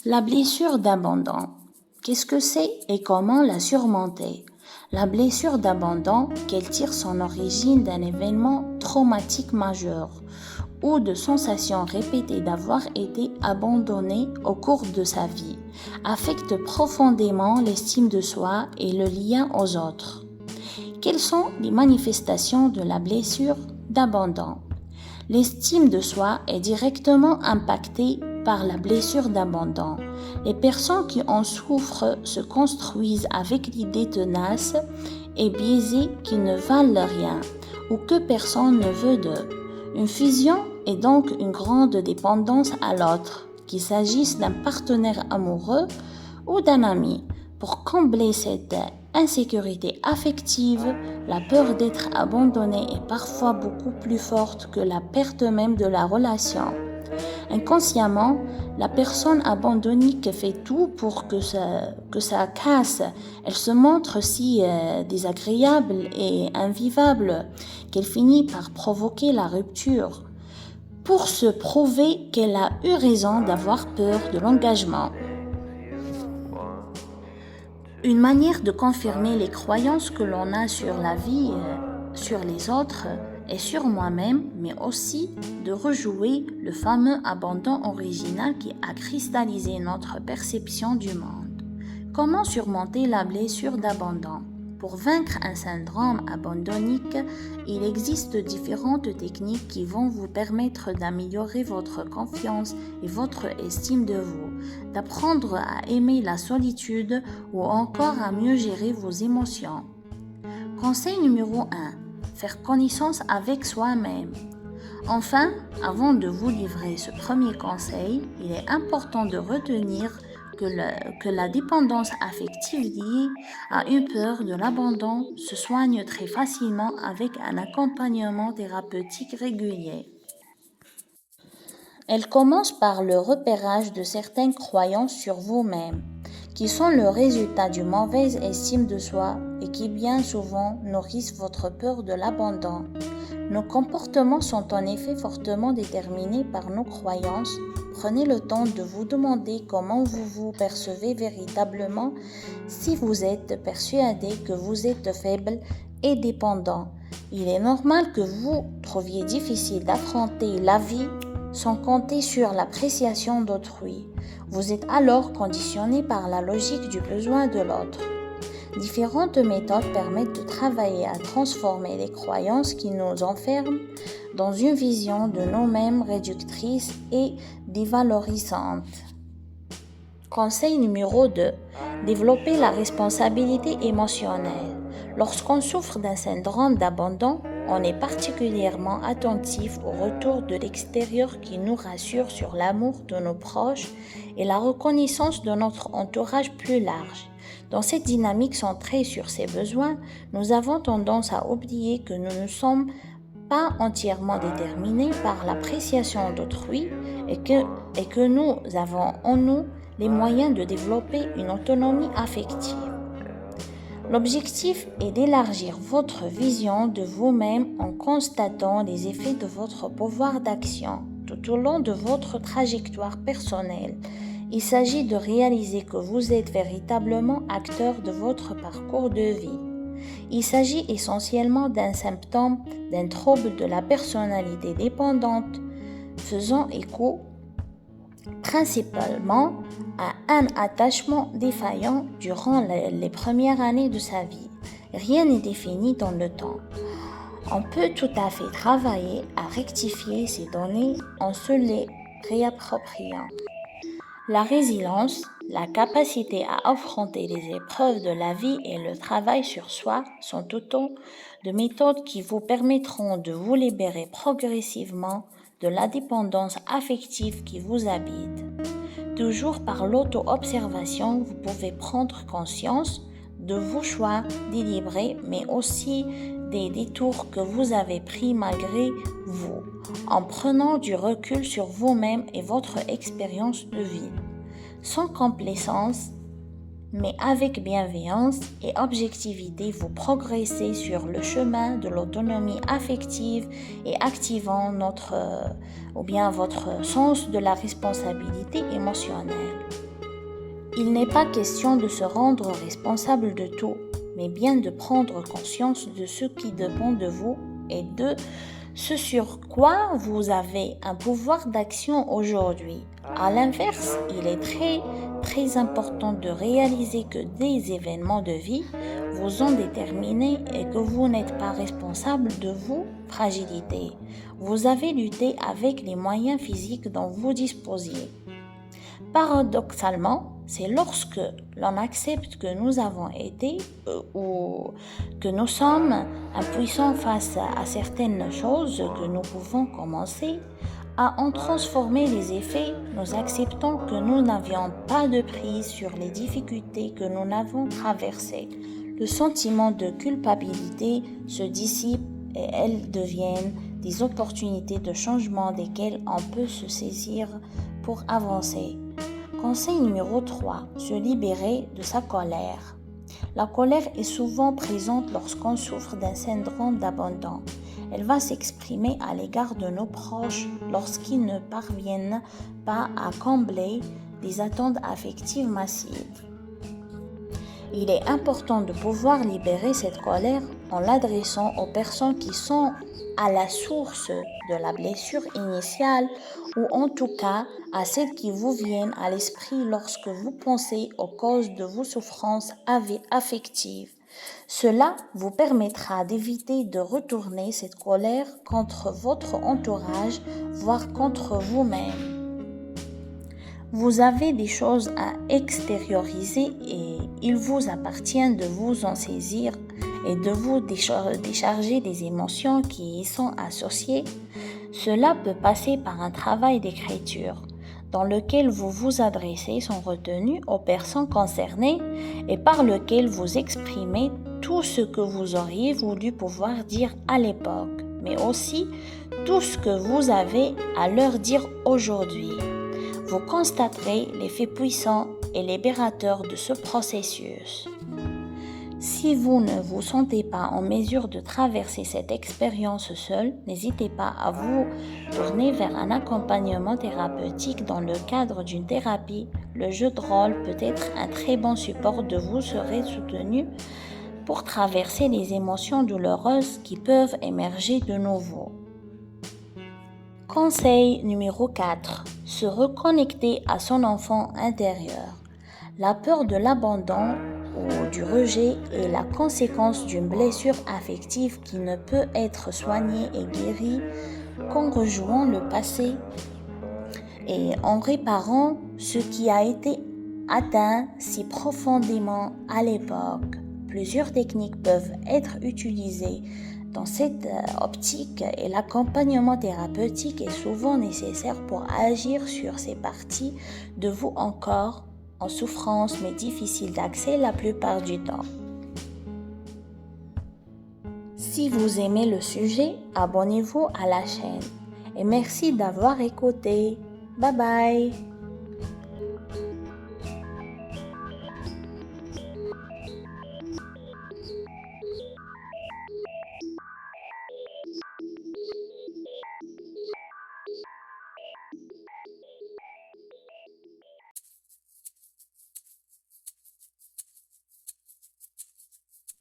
La blessure d'abandon. Qu'est-ce que c'est et comment la surmonter? La blessure d'abandon, qu'elle tire son origine d'un événement traumatique majeur ou de sensations répétées d'avoir été abandonné au cours de sa vie, affecte profondément l'estime de soi et le lien aux autres. Quelles sont les manifestations de la blessure d'abandon? L'estime de soi est directement impactée par la blessure d'abandon. Les personnes qui en souffrent se construisent avec l'idée tenace et biaisée qu'ils ne valent rien ou que personne ne veut d'eux. Une fusion est donc une grande dépendance à l'autre, qu'il s'agisse d'un partenaire amoureux ou d'un ami. Pour combler cette insécurité affective, la peur d'être abandonné est parfois beaucoup plus forte que la perte même de la relation. Inconsciemment, la personne abandonnique fait tout pour que ça casse. Elle se montre si désagréable et invivable qu'elle finit par provoquer la rupture pour se prouver qu'elle a eu raison d'avoir peur de l'engagement. Une manière de confirmer les croyances que l'on a sur la vie, sur les autres et sur moi-même, mais aussi de rejouer le fameux abandon original qui a cristallisé notre perception du monde. Comment surmonter la blessure d'abandon? Pour vaincre un syndrome abandonnique, il existe différentes techniques qui vont vous permettre d'améliorer votre confiance et votre estime de vous, d'apprendre à aimer la solitude ou encore à mieux gérer vos émotions. Conseil numéro 1. Faire connaissance avec soi-même. Enfin, avant de vous livrer ce premier conseil, il est important de retenir que la dépendance affective liée à une peur de l'abandon se soigne très facilement avec un accompagnement thérapeutique régulier. Elle commence par le repérage de certaines croyances sur vous-même, qui sont le résultat d'une mauvaise estime de soi et qui bien souvent nourrissent votre peur de l'abandon. Nos comportements sont en effet fortement déterminés par nos croyances. Prenez le temps de vous demander comment vous vous percevez véritablement. Si vous êtes persuadé que vous êtes faible et dépendant, il est normal que vous trouviez difficile d'affronter la vie sans compter sur l'appréciation d'autrui. Vous êtes alors conditionné par la logique du besoin de l'autre. Différentes méthodes permettent de travailler à transformer les croyances qui nous enferment dans une vision de nous-mêmes réductrice et dévalorisante. Conseil numéro 2. Développer la responsabilité émotionnelle. Lorsqu'on souffre d'un syndrome d'abandon, on est particulièrement attentif au retour de l'extérieur qui nous rassure sur l'amour de nos proches et la reconnaissance de notre entourage plus large. Dans cette dynamique centrée sur ces besoins, nous avons tendance à oublier que nous ne sommes pas entièrement déterminés par l'appréciation d'autrui et que nous avons en nous les moyens de développer une autonomie affective. L'objectif est d'élargir votre vision de vous-même en constatant les effets de votre pouvoir d'action tout au long de votre trajectoire personnelle. Il s'agit de réaliser que vous êtes véritablement acteur de votre parcours de vie. Il s'agit essentiellement d'un symptôme d'un trouble de la personnalité dépendante, faisant écho principalement à un attachement défaillant durant les premières années de sa vie. Rien n'est défini dans le temps. On peut tout à fait travailler à rectifier ces données en se les réappropriant. La résilience, la capacité à affronter les épreuves de la vie et le travail sur soi sont autant de méthodes qui vous permettront de vous libérer progressivement de la dépendance affective qui vous habite. Toujours par l'auto-observation, vous pouvez prendre conscience de vos choix délibérés, mais aussi des détours que vous avez pris malgré vous, en prenant du recul sur vous-même et votre expérience de vie. Sans complaisance, mais avec bienveillance et objectivité, vous progressez sur le chemin de l'autonomie affective et activant votre sens de la responsabilité émotionnelle. Il n'est pas question de se rendre responsable de tout, mais bien de prendre conscience de ce qui dépend de vous et de ce sur quoi vous avez un pouvoir d'action aujourd'hui. À l'inverse, il est très important de réaliser que des événements de vie vous ont déterminé et que vous n'êtes pas responsable de vos fragilités. Vous avez lutté avec les moyens physiques dont vous disposiez. Paradoxalement, c'est lorsque l'on accepte que nous avons été ou que nous sommes impuissants face à certaines choses que nous pouvons commencer à en transformer les effets. Nous acceptons que nous n'avions pas de prise sur les difficultés que nous n'avons traversées. Le sentiment de culpabilité se dissipe et elles deviennent des opportunités de changement desquelles on peut se saisir pour avancer. Conseil numéro 3. Se libérer de sa colère. La colère est souvent présente lorsqu'on souffre d'un syndrome d'abandon. Elle va s'exprimer à l'égard de nos proches lorsqu'ils ne parviennent pas à combler des attentes affectives massives. Il est important de pouvoir libérer cette colère en l'adressant aux personnes qui sont à la source de la blessure initiale ou en tout cas à celles qui vous viennent à l'esprit lorsque vous pensez aux causes de vos souffrances affectives. Cela vous permettra d'éviter de retourner cette colère contre votre entourage, voire contre vous-même. Vous avez des choses à extérioriser et il vous appartient de vous en saisir et de vous décharger des émotions qui y sont associées. Cela peut passer par un travail d'écriture dans lequel vous vous adressez sans retenue aux personnes concernées et par lequel vous exprimez tout ce que vous auriez voulu pouvoir dire à l'époque, mais aussi tout ce que vous avez à leur dire aujourd'hui. Vous constaterez l'effet puissant et libérateur de ce processus. Si vous ne vous sentez pas en mesure de traverser cette expérience seul, n'hésitez pas à vous tourner vers un accompagnement thérapeutique dans le cadre d'une thérapie. Le jeu de rôle peut être un très bon support de vous serez soutenu pour traverser les émotions douloureuses qui peuvent émerger de nouveau. Conseil numéro 4. Se reconnecter à son enfant intérieur. La peur de l'abandon ou du rejet est la conséquence d'une blessure affective qui ne peut être soignée et guérie qu'en rejouant le passé et en réparant ce qui a été atteint si profondément à l'époque. Plusieurs techniques peuvent être utilisées dans cette optique et l'accompagnement thérapeutique est souvent nécessaire pour agir sur ces parties de vous encore en souffrance mais difficiles d'accès la plupart du temps. Si vous aimez le sujet, abonnez-vous à la chaîne et merci d'avoir écouté. Bye bye.